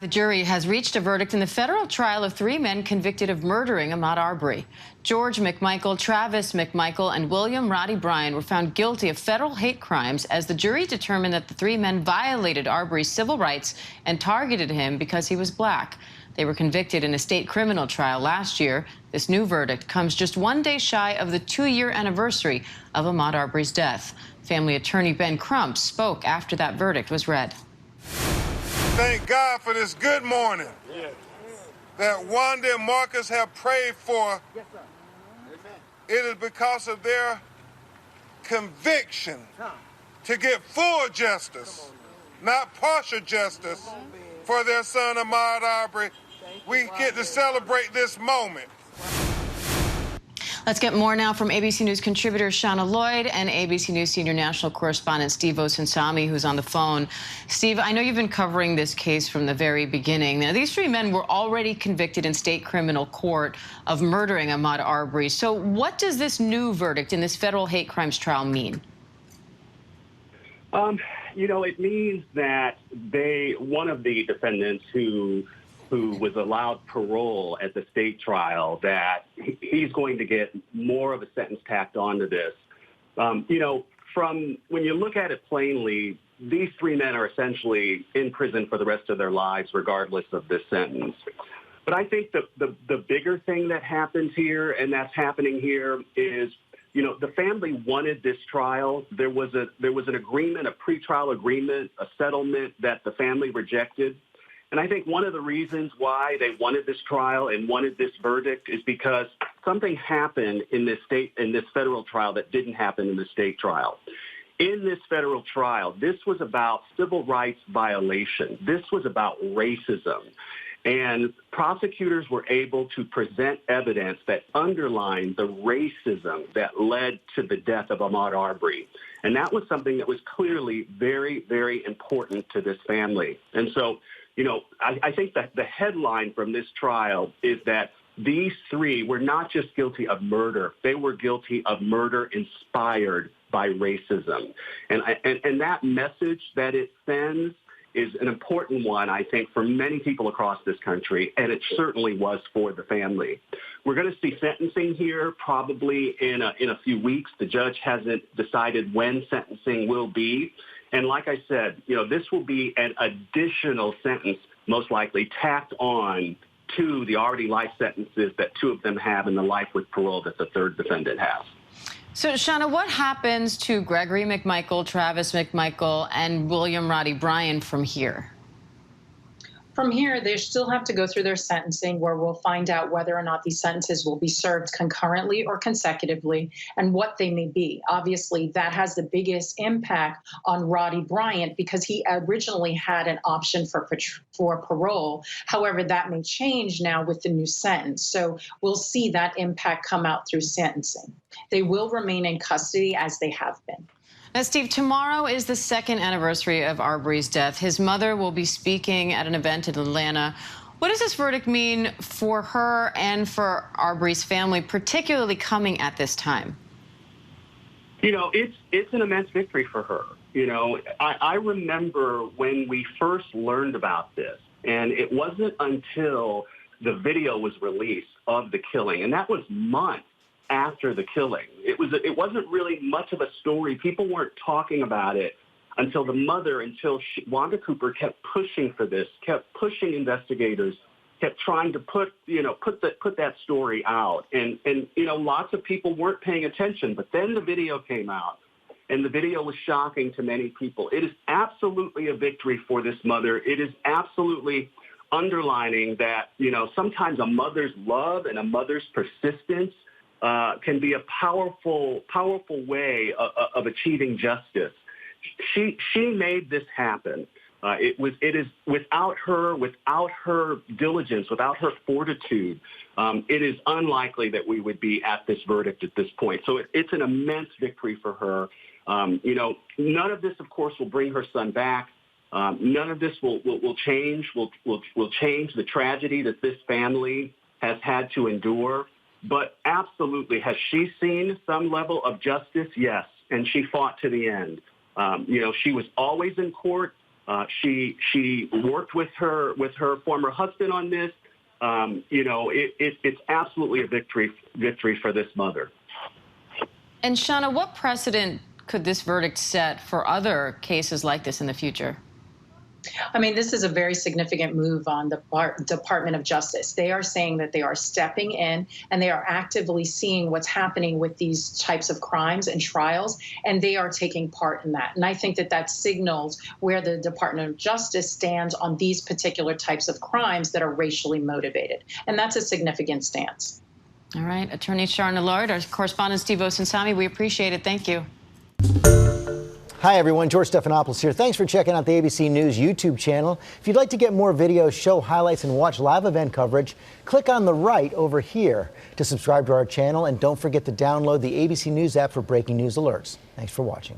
The jury has reached a verdict in the federal trial of 3 men convicted of murdering Ahmaud Arbery. George McMichael, Travis McMichael, and William Roddy Bryan were found guilty of federal hate crimes as the jury determined that the 3 men violated Arbery's civil rights and targeted him because he was black. They were convicted in a state criminal trial last year. This new verdict comes just 1 day shy of the 2-year anniversary of Ahmaud Arbery's death. Family attorney Ben Crump spoke after that verdict was read. Thank God for this good morning that Wanda and Marcus have prayed for. It is because of their conviction to get full justice, not partial justice, for their son Ahmaud Arbery. We get to celebrate this moment. Let's get more now from ABC News contributor Shauna Lloyd and ABC News senior national correspondent Steve Osunsami, who's on the phone. Steve, I know you've been covering this case from the very beginning. Now, these 3 men were already convicted in state criminal court of murdering Ahmaud Arbery. So what does this new verdict in this federal hate crimes trial mean? You know, it means that one of the defendants who was allowed parole at the state trial, that he's going to get more of a sentence tacked onto this. You know, from when you look at it plainly, these 3 men are essentially in prison for the rest of their lives, regardless of this sentence. But I think the bigger thing that happens here, and that's happening here, is, you know, the family wanted this trial. There was an agreement, a pretrial agreement, a settlement that the family rejected. And I think one of the reasons why they wanted this trial and wanted this verdict is because something happened in this federal trial that didn't happen in the state trial. In this federal trial, this was about civil rights violation. This was about racism. And prosecutors were able to present evidence that underlined the racism that led to the death of Ahmaud Arbery. And that was something that was clearly very, very important to this family. And so, you know, I think that the headline from this trial is that these 3 were not just guilty of murder. They were guilty of murder inspired by racism. And that message that it sends is an important one, I think, for many people across this country, and it certainly was for the family. We're going to see sentencing here probably in a few weeks. The judge hasn't decided when sentencing will be. And like I said, you know, this will be an additional sentence, most likely tacked on to the already life sentences that 2 of them have and the life with parole that the 3rd defendant has. So, Shauna, what happens to Gregory McMichael, Travis McMichael, and William Roddy Bryan from here? From here, they still have to go through their sentencing, where we'll find out whether or not these sentences will be served concurrently or consecutively and what they may be. Obviously, that has the biggest impact on Roddy Bryan because he originally had an option for parole. However, that may change now with the new sentence. So we'll see that impact come out through sentencing. They will remain in custody as they have been. Now, Steve, tomorrow is the 2nd anniversary of Arbery's death. His mother will be speaking at an event in Atlanta. What does this verdict mean for her and for Arbery's family, particularly coming at this time? You know, it's an immense victory for her. You know, I remember when we first learned about this, and it wasn't until the video was released of the killing, and that was months after the killing. It wasn't really much of a story. People weren't talking about it until the mother, Wanda Cooper kept pushing for this, kept pushing investigators, kept trying to put that story out. And you know, lots of people weren't paying attention, but then the video came out, and the video was shocking to many people. It is absolutely a victory for this mother. It is absolutely underlining that, you know, sometimes a mother's love and a mother's persistence can be a powerful way of achieving justice. She made this happen. It is without her diligence, without her fortitude, it is unlikely that we would be at this verdict at this point. So it's an immense victory for her. You know, none of this, of course, will bring her son back. None of this will change the tragedy that this family has had to endure. But absolutely, has she seen some level of justice? Yes, and she fought to the end. You know, she was always in court. She worked with her former husband on this. It's absolutely a victory for this mother. And Shauna, what precedent could this verdict set for other cases like this in the future? I mean, this is a very significant move on the Department of Justice. They are saying that they are stepping in and they are actively seeing what's happening with these types of crimes and trials, and they are taking part in that. And I think that that signals where the Department of Justice stands on these particular types of crimes that are racially motivated. And that's a significant stance. All right. Attorney Sharon Allard, our correspondent Steve Osunsami, we appreciate it. Thank you. Hi, everyone. George Stephanopoulos here. Thanks for checking out the ABC News YouTube channel. If you'd like to get more videos, show highlights, and watch live event coverage, click on the right over here to subscribe to our channel. And don't forget to download the ABC News app for breaking news alerts. Thanks for watching.